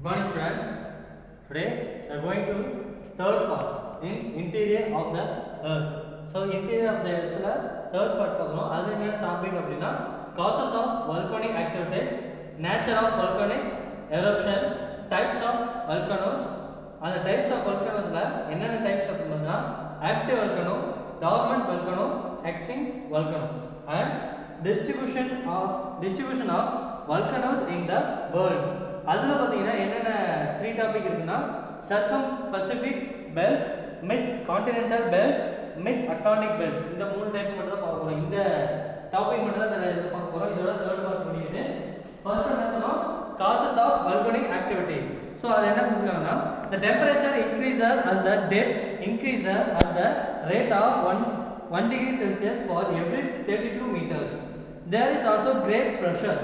Good morning students. Today we are going to third part in interior of the earth. So interior of the earth la third part பார்க்கறோம். அது என்ன topic அப்படினா causes of volcanic activity, nature of volcanic eruption, types of volcanoes. அந்த types of volcanoes ல என்னென்ன types அப்படினா active volcano, dormant volcano, extinct volcano and distribution of volcanoes in the world. அதுல பாத்தீங்கன்னா என்னென்ன 3 டாபிக் இருக்குன்னா circum pacific belt, mid continental belt, mid Atlantic belt. இந்த மூணு டைப் மட்டும் தான் பார்க்க போறோம். இந்த டாபிக் மட்டும் தான் இத பார்க்க போறோம். இதோட தேர்ட் பார்ட் முடியுது. ஃபர்ஸ்ட் என்ன சொன்னோம்? causes of volcanic activity. So அது என்ன கொடுத்திருக்காங்கன்னா the temperature increases as the depth increases at the rate of 1 degree Celsius for every 32 meters. There is also great pressure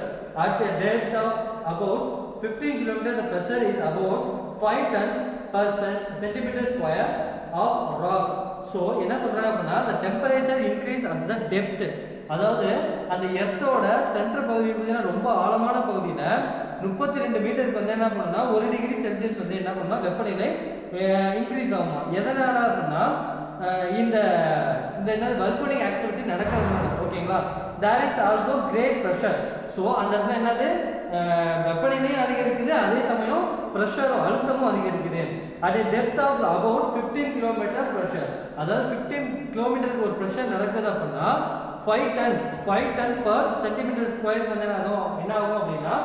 at a depth of about 15 km. The pressure is about 5 tons per centimeter square of rock. So என்ன சொல்றாங்க அப்படினா the temperature increase as the depth, அதாவது அந்த எர்த்தோட centre பகுதி பார்த்தீங்கன்னா ரொம்ப ஆழமான பகுதியில 32 மீட்டருக்கு வந்து என்ன பண்ணுனா 1 டிகிரி செல்சியஸ் வந்து என்ன பண்ணுனா வெப்பநிலை இன்க்ரீஸ் ஆகுமா. எதனால அப்படினா இந்த என்ன வல்கனிக் ஆக்டிவிட்டி நடக்கிறதுனால. ஓகேங்களா? there is also great pressure. so அந்த இடத்துல என்னது வெப்பநிலை அதிகரிக்குது, அதே சமயம் பிரஷர் அழுத்தமும் அதிகரிக்குது. at a depth of about 15 km pressure, அதாவது 15 கிலோமீட்டருக்கு ஒரு பிரஷர் நடக்குது அப்படின்னா 5 டன் per centimeter square வந்து என்ன ஆகும் அப்படின்னா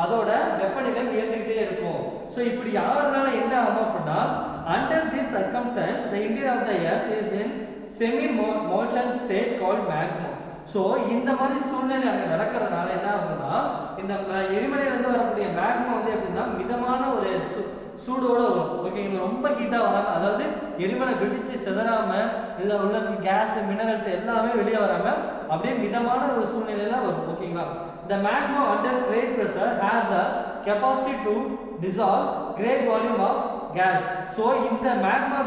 அதோட வெப்பநிலை உயர்ந்துகிட்டே இருக்கும். ஸோ இப்படி ஆகிறதுனால என்ன ஆகும் அப்படின்னா under this circumstance the interior of the earth is in semi molten state called magma. So இந்த மாதிரி சூழ்நிலை அங்கே நடக்கிறதுனால என்ன ஆகும்னா இந்த எரிமலையிலிருந்து வரக்கூடிய மேக்மா வந்து எப்படின்னா மிதமான ஒரு சூடோட வரும். ஓகேங்களா? ரொம்ப ஹீட்டாக வராமல், அதாவது எரிமலை வெடிச்சு செதறாம இல்லை உள்ள கேஸ் மினரல்ஸ் எல்லாமே வெளியே வராமல் அப்படியே மிதமான ஒரு சூழ்நிலையில வரும். ஓகேங்களா? The magma under great pressure has the capacity to dissolve great volume of gas. So இந்த மேக்மா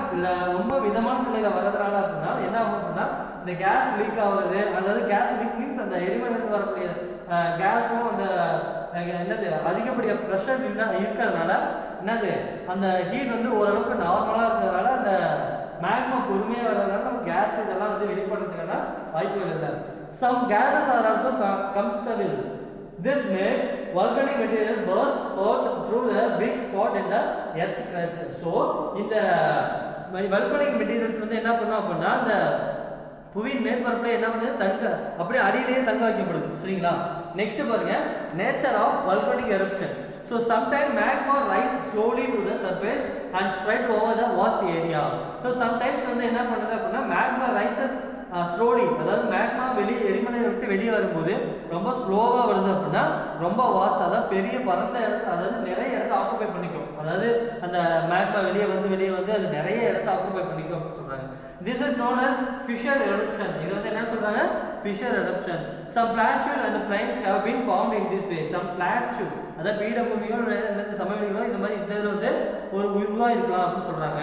ரொம்ப மிதமான நிலையில வரதுனால அப்படின்னா என்ன ஆகும் அப்படின்னா இந்த கேஸ் லீக் ஆகுறது, அதாவது கேஸ் லீக் மீன்ஸ் அந்த எரிமலையிலிருந்து வரக்கூடிய கேஸும் அந்த என்னது அதிகப்படியாக ப்ரெஷர் இருக்கிறதுனால என்னது அந்த ஹீட் வந்து ஓரளவுக்கு நார்மலாக இருக்கிறதுனால அந்த மேக்மா பொறுமையாக வர்றதுனால நம்ம கேஸ் இதெல்லாம் வந்து வெளிப்படுறதுக்கான வாய்ப்புகள் இல்லை. Some gases are also combustible. This makes volcanic material burst forth through the big spot in the earth crust. So இந்த volcanic materials வந்து என்ன பண்ணும் அப்படின்னா அந்த புவியின் மேற்பரப்புல என்ன பண்ணுது தங்க அப்படியே அடியிலேயே தங்க வைக்கப்படுது. சரிங்களா? நெக்ஸ்ட் பாருங்க nature of volcanic eruption. So sometimes magma rise slowly to the surface and spread over the vast area. So sometimes வந்து என்ன பண்ணுது அப்படின்னா magma rises slowly, அதாவது மேக்மா எரிமலையை விட்டு வெளியே வரும்போது ரொம்ப ஸ்லோவா வருது அப்படின்னா ரொம்ப வாஸ்ட், அதாவது பெரிய பரந்த இடத்துல, அதாவது நிறைய இடத்த ஆக்குபை பண்ணிக்கும். அதாவது அந்த மேக்மா வெளியே வந்து அது நிறைய இடத்த ஆக்குபை பண்ணிக்கும் அப்படின்னு சொல்றாங்க. This is known as fissure eruption. இது வந்து என்ன சொல்றாங்க? fissure eruption. Some plateaus and plains have been formed in this way. Some plateau, அதாவது பீடபூமிகள் சமவெளிகளோ இந்த மாதிரி இந்த இதுல வந்து ஒரு உருவா இருக்கலாம் அப்படின்னு சொல்றாங்க.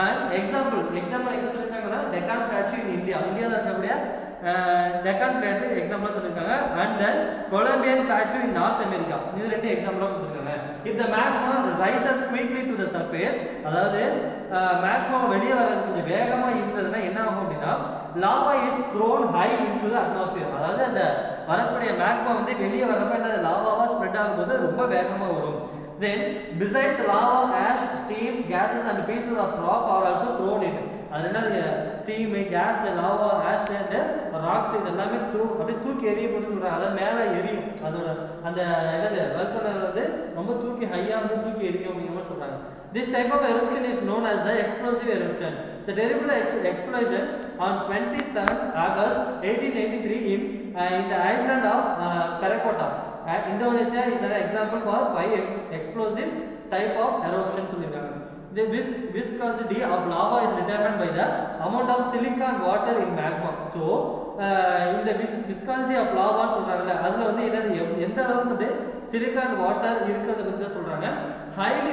அண்ட் எக்ஸாம்பிள் எங்க சொல்லியிருக்காங்கன்னா டெக்கான் பிளாட்டூ இன் இந்தியாவில் இருக்கக்கூடிய டெக்கான் பிளாட்டூ எக்ஸாம்பிளா சொல்லியிருக்காங்க. And then Columbian plateau in North America, இது ரெண்டு எக்ஸாம்பிளா கொடுத்துருக்காங்க. If the magma rises quickly to the surface, அதாவது மேக்மா வெளியே வர்றது கொஞ்சம் வேகமா இருந்ததுன்னா என்ன ஆகும் அப்படின்னா lava is thrown high into the atmosphere, அதாவது அந்த வரக்கூடிய மேக்மா வந்து வெளியே வரப்ப என்ன லாவாவா ஸ்ப்ரெட் ஆகும்போது ரொம்ப வேகமா வரும். Then besides lava, ash, steam, gases and pieces of rock are also thrown in. அது என்ன steam, gas, lava, ash and rocks இதெல்லாமே அப்படியே தூக்கி எரியப்படுன்னு சொல்றாங்க. அதை மேலே எரியும், அதோட அந்த என்னது வல்கனோ வந்து ரொம்ப தூக்கி ஹையா வந்து தூக்கி எரியும் அப்படிங்கிற மாதிரி சொல்றாங்க. This type of eruption is known as the explosive eruption. The terrible explosion on 27th August 1883 in the island of Krakatoa, Indonesia is an example for 5 explosive type of eruption சொல்லிருக்காங்க. The viscosity of lava is determined by the amount of silica and water in magma. So இந்த viscosity of lava சொல்றாங்கல, அதுல வந்து என்னது எந்த அளவுக்கு வந்து silica and water இருக்கிறத பத்தி தான் சொல்றாங்க. highly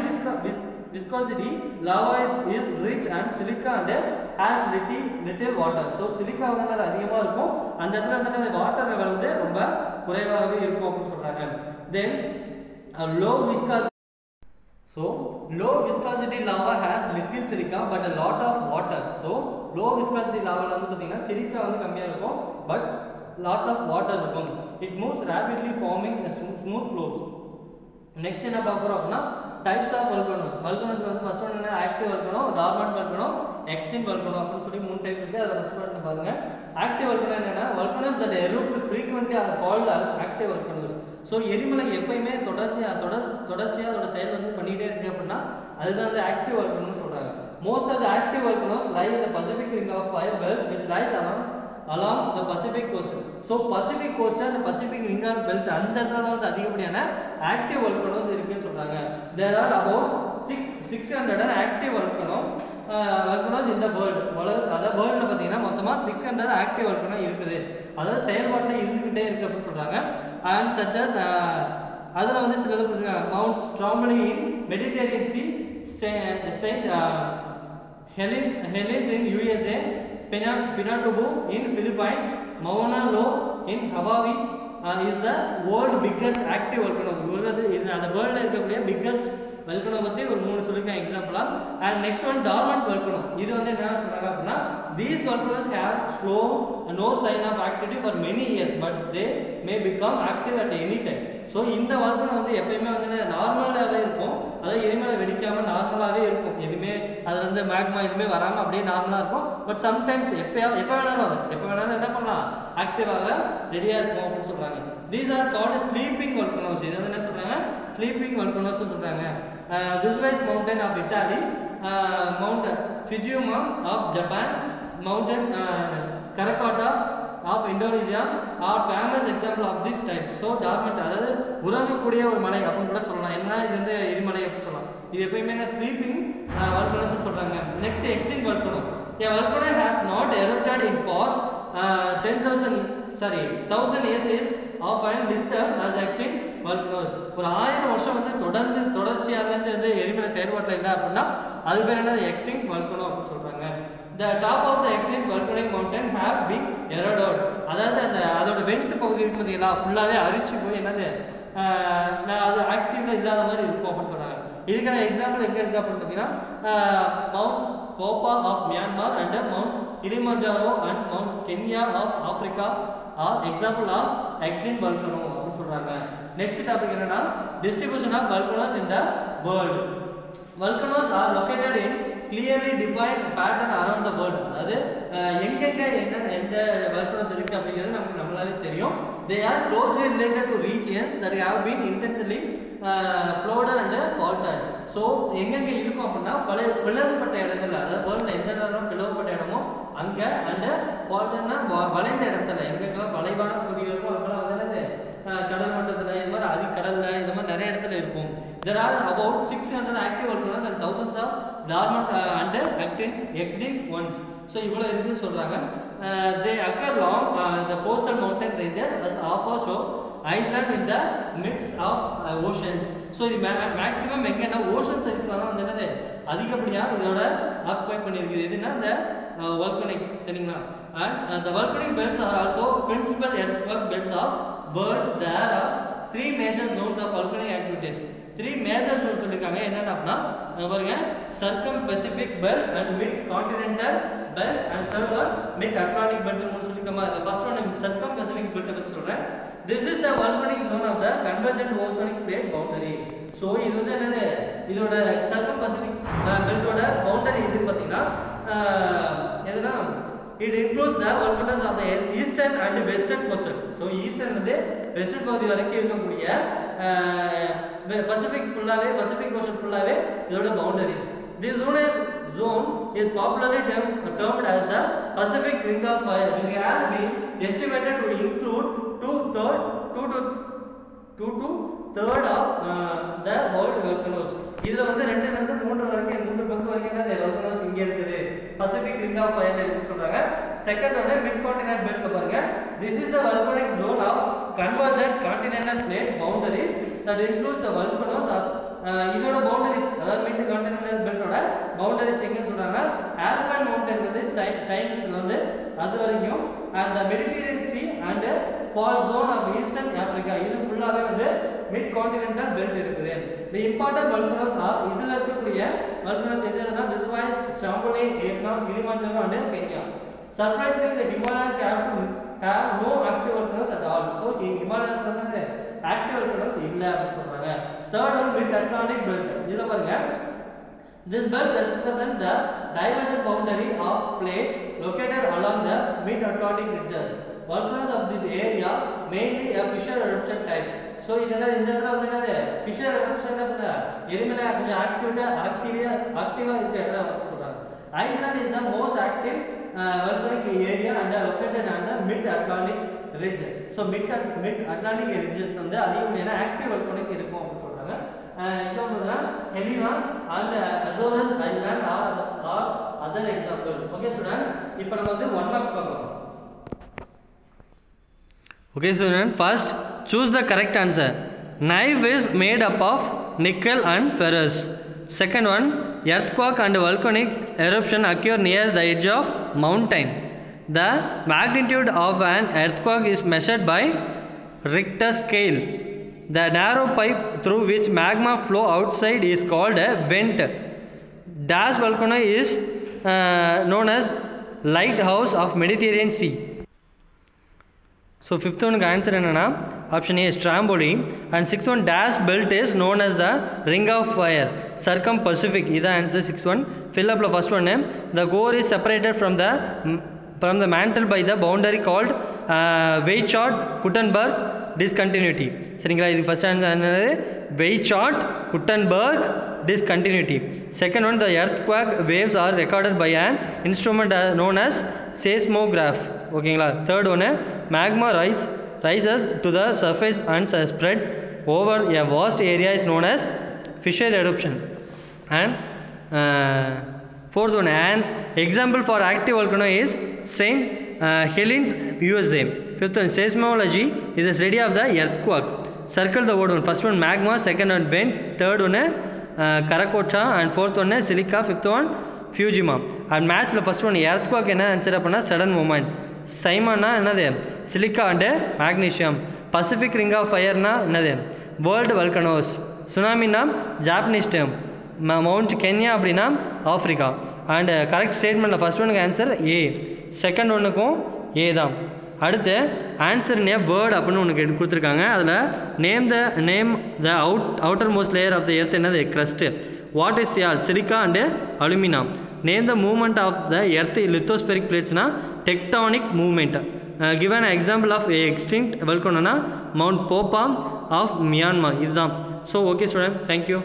viscosity lava is rich and silica and has little water. So silica வந்து அதிகமா இருக்கும், அந்த இடத்துல வந்து வாட்டர் லெவல் வந்து ரொம்ப குறைவாகவே இருக்கும் அப்படின்னு சொல்றாங்க. Then low viscosity So low viscosity lava has little silica but a lot of water. So low viscosity lava வந்து பாத்தீங்கன்னா silica வந்து கம்மியா இருக்கும் but lot of water இருக்கும். It moves rapidly forming a smooth flows. Next என்ன பார்க்கறோம் அப்படினா types of volcanoes. Volcanoes வந்து first one என்ன active volcano, dormant volcano, extinct volcano அப்படினு சொல்லி மூணு டைப் இருக்கு. அத ஃபர்ஸ்ட் ஒன் பாருங்க. Active volcano என்னன்னா volcanoes that erupt frequently are called active volcanoes. So எரிமலை எப்பயுமே தொடர்ச்சியாக அதோட செயல் வந்து பண்ணிகிட்டே இருக்கு அப்படின்னா அதுதான் வந்து ஆக்டிவ் வல்கனோன்னு சொல்கிறாங்க. Most of the active volcanoes lie in the Pacific ring of fire belt which lies along the Pacific coast. So Pacific coast and the Pacific ring of belt அந்த இடத்துல தான் வந்து அதிகப்படியான ஆக்டிவ் volcanoes இருக்குன்னு சொல்றாங்க. There are about 600 active volcanoes in the world. அதாவது வேர்ல்ட்ல பாத்தீங்கன்னா மொத்தமா 600 ஆக்டிவ் volcano இருக்குது. அதாவது செயல்பாட்டுல இருந்துகிட்டே இருக்கு அப்படின்னு சொல்றாங்க. And such as அதுல வந்து சிலது கொடுத்திருக்காங்க. Mount Stromboli in Mediterranean Sea, Saint Helens in USA, Pinatubo in Philippines, Mauna Loa in Hawaii is the world biggest active volcano. The world இருக்கக்கூடிய biggest volcano பத்தி ஒரு மூணு சொல்லிருக்கேன் எக்ஸாம்பிளா. And next one dormant volcano. இது வந்து என்ன சொல்றாங்க அப்படினா these volcanoes have slow no sign of activity for many years but they may become active at any time. So இந்த volcano வந்து எப்பயுமே வந்து நார்மலாகவே இருக்கும். அதாவது எரிமலை வெடிக்காம நார்மலாகவே இருக்கும். எதுவுமே அதுல இருந்து மேக்மா எதுவுமே வராமல் அப்படியே நார்மலாக இருக்கும். பட் சம்டைம்ஸ் எப்போ வேணாலும் என்ன பண்ணலாம் ஆக்டிவாக ரெடியாக இருக்கும் அப்படின்னு சொல்றாங்க. These are called sleeping volcanoes. இது வந்து என்ன சொல்றாங்க sleeping volcanoes சொல்றாங்க. Vesuvius mountain of Italy, Mount Fujiuma of Japan, Mountain Krakatoa of Indonesia are famous example of this type. So dormant அதாவது உறங்கக்கூடிய ஒரு மலை அப்படின்னு கூட சொல்லலாம். என்ன இது வந்து எரிமலை அப்படின்னு சொல்லலாம். இது எப்பயுமே sleeping volcanoes சொல்றாங்க. Next extinct volcano. A volcano has not erupted in past 1000 years is often listed as extinct volcanoes. ஒரு 1000 வருஷம் வந்து தொடர்ச்சியாக வந்து எரிமலை செயல்பாட்டில் இல்லை அப்படின்னா அது பேர் என்ன extinct volcano அப்படின்னு சொல்றாங்க. The top of the extinct volcanic mountain have been eroded. அதாவது அதோட வெண்ட் பகுதி இருக்கு பார்த்தீங்களா ஃபுல்லாவே அரிச்சு போய் என்னது அது ஆக்டிவ்ல இல்லாத மாதிரி இருக்கும் அப்படின்னு சொல்றாங்க. இதுக்கான எக்ஸாம்பிள் எங்க இருக்கு அப்படின்னு பார்த்தீங்கன்னா mount Popa of Myanmar and mount Kilimanjaro and mount Kenya of Africa are example of extreme volcano அப்படின்னு சொல்றாங்க. நெக்ஸ்ட் டாபிக் என்னன்னா distribution of volcanoes in the world. Volcanoes are located in clearly defined pattern around the world. அதாவது எங்கெங்க எந்த volcanoes இருக்கு அப்படிங்கிறது நமக்கு நம்மளாவே தெரியும். They are closely related to regions that have been intensely flooded and faulted. So எங்கெங்க இருக்கும் அப்படின்னா பிளவுபட்ட இடங்கள், அதாவது வேர்ல்ட்ல எந்த இடம் பிளவுபட்ட இடமோ அங்க அண்ட் faultedனா வளைந்த இடத்துல எங்கெங்கெல்லாம் வளைவான பகுதிகள் இருக்கோ அங்கெல்லாம் வந்து கடல் மட்டத்துல இது மாதிரி அடிக்கடல்ல இந்த மாதிரி நிறைய இடத்துல இருக்கும். There are about 600 active volcanoes and thousands of dormant and extinct ones. So இவ்வளவு இருக்குன்னு சொல்றாங்க. They occur along the coastal mountain ranges as offshore Iceland in the midst of oceans. So இது மேக்ஸिमम எங்கன்னா ஓஷன் சைஸ்ல தான் வந்து என்னது அதிகப்படியா இதோட ஆக்குபை பண்ணிருக்கு. எதுனா இந்த volcanics தெரியுங்களா? And the volcanic belts are also principal earthquake belts of world. There are 3 major zones of volcanic activities. 3 major zones சொல்லிருக்காங்க. என்னன்னா அப்படினா பாருங்க circumpacific belt and mid continental belt and third one mid atlantic belt னு சொல்லிருக்காங்க. first one circumpacific belt பத்தி சொல்றேன். This is the volcanic zone of the convergent oceanic plate boundary. So இது வந்து என்னது இதோட circumpacific belt ஓட boundary எது பாத்தீங்கன்னா எதுனா it includes the volcanoes of the eastern and western coastal. So eastern வந்து western பகுதி வரைக்கும் இருக்கக்கூடிய Pacific coastal ஃபுல்லாவே இதோட boundaries. This zone is popularly termed as the Pacific Ring of Fire, which has been estimated to include two-thirds of the world volcanoes. இதுல வந்து 2 3 வரைக்கும் 3 பங்கு வரைக்கும் என்ன volcanoes இங்க இருக்குது Pacific Ring of Fire னு சொல்றாங்க. செகண்ட் ஒன்னு mid continental belt பாருங்க. This is the volcanic zone of convergent continental plate boundaries that includes the volcanoes of இதோட boundaries, அதாவது mid continental belt ஓட boundary பவுண்டரிஸ் எங்கன்னு சொல்றாங்க ஆல்பைன் மவுண்டன் வந்து சைனீஸ்ல வந்து அது வரைக்கும் and the Mediterranean Sea and fall zone of Eastern Africa இது ஃபுல்லாவே வந்து மிட் கான்டினென்டல் பெல்ட் இருக்குது. the important volcanoes are இதுல இருக்கக்கூடிய volcanoes எதுனா Vesuvius, Stromboli, Etna, Kilimanjaro and Kenya. Surprisingly the Himalayas have no active volcanoes at all. so Himalayas வந்து active volcanoes இல்ல அப்படி சொல்றாங்க. third one mid Atlantic belt இதுல பாருங்க this belt represents the divergent boundary of plates located along the mid-Atlantic ridges. Volcanoes of this area mainly a fissure eruption type. So இதென்ன இந்த இடத்துல வந்து என்னது fissure eruption னா சொல்ற எரிமலை கொஞ்சம் ஆக்டிவா இருக்கு இடம் சொல்றாங்க. Iceland is the most active volcanic area and located on the mid-Atlantic ridge. So mid-Atlantic ridges வந்து அதிகமான active volcanic இருக்கும் அப்படி சொல்றாங்க. example Helena and Azores Island are other example. Okay students, இப்போ நம்ம வந்து 1 marks பார்க்கலாம். Okay students, first choose the correct answer. Knife is made up of nickel and ferrous. Second one, earthquake and volcanic eruption occur near the edge of mountain. The magnitude of an earthquake is measured by Richter scale. The narrow pipe through which magma flow outside is called a vent. Dash volcano is known as lighthouse of Mediterranean Sea. So fifth one answer enna option A Stromboli, and sixth one dash belt is known as the ring of fire circum-Pacific. Ida answer sixth one. Fill up the first one. The core is separated from the mantle by the boundary called Weichert-Gutenberg discontinuity. சரிங்களா, இது first answer என்னது Weichert-Gutenberg discontinuity. Second one, the earthquake waves are recorded by an instrument known as seismograph. ஓகேங்களா. Third one, magma rises to the surface and spread over a vast area is known as fissure eruption. And fourth one, an example for active volcano is St. Helens, USA. Fifth one, seismology is the study of the earthquake. Circle the word one. First one magma, second one vent, third one Karakocha, and fourth one silica, fifth one Fujima. And match the first one earthquake என்ன answer அப்பனா sudden movement. Simona என்னது silica and magnesium. Pacific ring of fire னா என்னது world volcanoes. Tsunami னா Japanese term. Mount Kenya அப்படினா Africa. And correct statement first one answer A, second one க்கும் A தான். அடுத்து ஆன்சர் நேம் வேர்ட் அப்படின்னு ஒன்று கொடுத்துருக்காங்க. அதில் name the outermost layer of the earth என்னது crust. What is sial silica and alumina. Name the movement of the earth lithospheric பிளேட்ஸ்னா tectonic movement. Given example of extinct volcano mount Popa of Myanmar. இதுதான். So okay student, thank you.